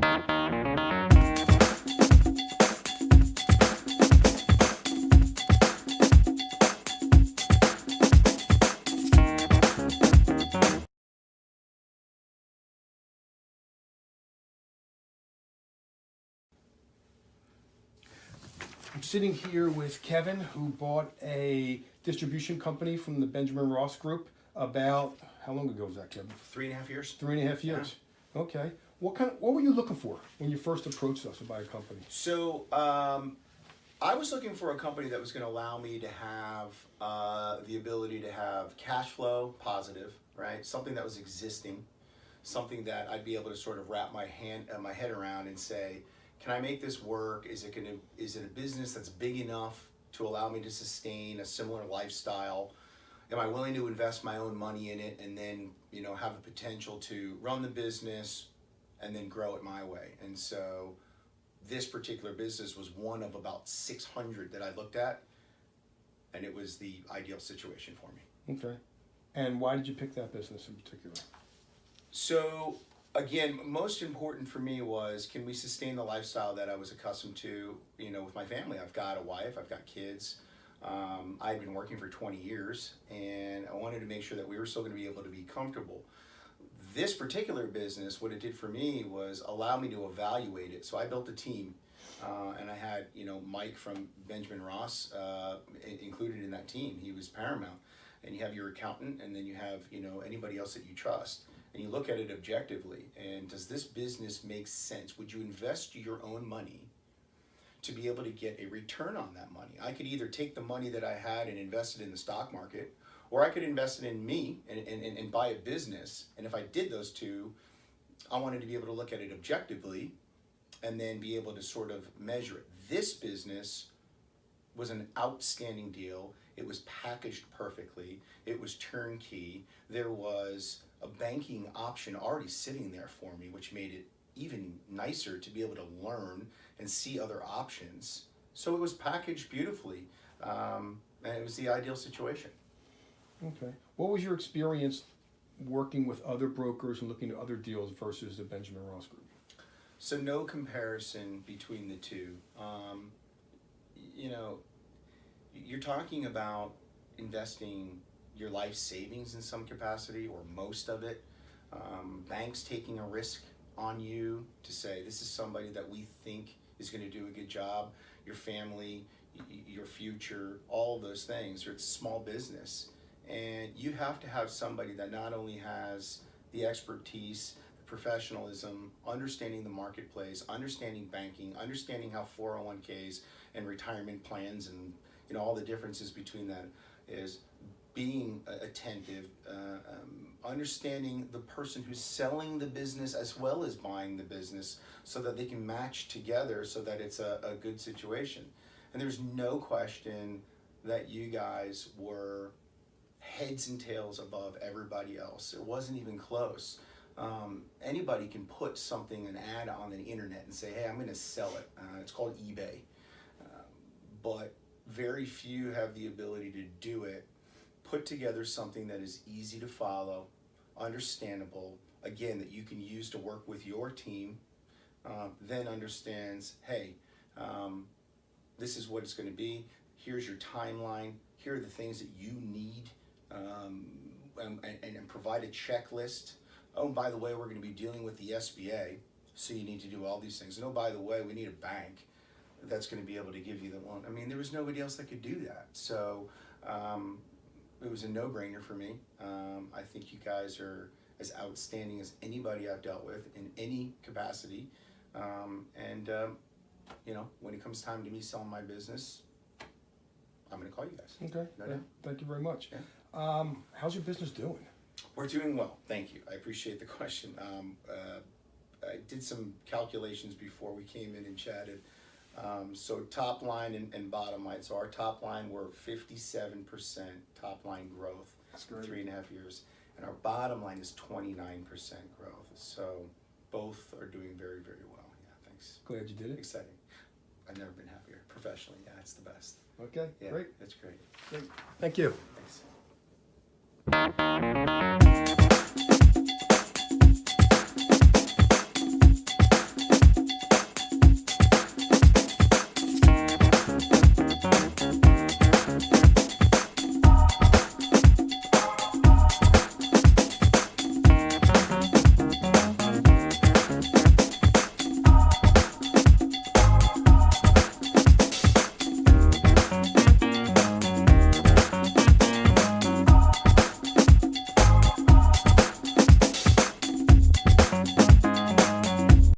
I'm sitting here with Kevin, who bought a distribution company from the Benjamin Ross Group about, how long ago was that, Kevin? 3.5 years. 3.5 years. Yeah. Okay. What were you looking for when you first approached us to buy a company? So I was looking for a company that was going to allow me to have the ability to have cash flow positive, right? Something that was existing, something that I'd be able to sort of wrap my head around and say, can I make this work? Is it a business that's big enough to allow me to sustain a similar lifestyle? Am I willing to invest my own money in it and then, have the potential to run the business and then grow it my way? And so this particular business was one of about 600 that I looked at, and it was the ideal situation for me. Okay. And why did you pick that business in particular? So again, most important for me was, can we sustain the lifestyle that I was accustomed to, with my family? I've got a wife, I've got kids. I've been working for 20 years, and I wanted to make sure that we were still going to be able to be comfortable. This particular business, what it did for me was allow me to evaluate it. So I built a team, and I had, Mike from Benjamin Ross included in that team. He was paramount. And you have your accountant, and then you have, anybody else that you trust. And you look at it objectively, and does this business make sense? Would you invest your own money to be able to get a return on that money? I could either take the money that I had and invest it in the stock market, or I could invest it in me and buy a business. And if I did those two, I wanted to be able to look at it objectively and then be able to sort of measure it. This business was an outstanding deal. It was packaged perfectly. It was turnkey. There was a banking option already sitting there for me, which made it even nicer to be able to learn and see other options. So it was packaged beautifully, and it was the ideal situation. Okay. What was your experience working with other brokers and looking at other deals versus the Benjamin Ross Group? So no comparison between the two. You're talking about investing your life savings in some capacity, or most of it. Banks taking a risk on you to say, this is somebody that we think is going to do a good job. Your family, your future, all of those things. Or it's small business. And you have to have somebody that not only has the expertise, the professionalism, understanding the marketplace, understanding banking, understanding how 401ks and retirement plans and all the differences between that is, being attentive, understanding the person who's selling the business as well as buying the business, so that they can match together so that it's a good situation. And there's no question that you guys were heads and tails above everybody else. It wasn't even close. Anybody can put something, an ad on the internet and say, hey, I'm going to sell it. It's called eBay. But very few have the ability to do it, put together something that is easy to follow, understandable, again, that you can use to work with your team, then understands, hey, this is what it's going to be. Here's your timeline. Here are the things that you need, and provide a checklist. Oh, and by the way, we're going to be dealing with the SBA, so you need to do all these things. And oh, by the way, we need a bank that's going to be able to give you the loan. I mean, there was nobody else that could do that. So it was a no-brainer for me. I think you guys are as outstanding as anybody I've dealt with in any capacity. When it comes time to me selling my business, I'm going to call you guys. Okay. No doubt. Thank you very much. Yeah. How's your business doing? We're doing well. Thank you. I appreciate the question. I did some calculations before we came in and chatted. So top line and bottom line. So our top line, we're 57% top line growth. That's great. 3.5 years. And our bottom line is 29% growth. So both are doing very, very well. Yeah, thanks. Glad you did it. Exciting. I've never been happier. Professionally, yeah, it's the best. Okay, Yeah, great. It's great. Great. Thank you. Thanks.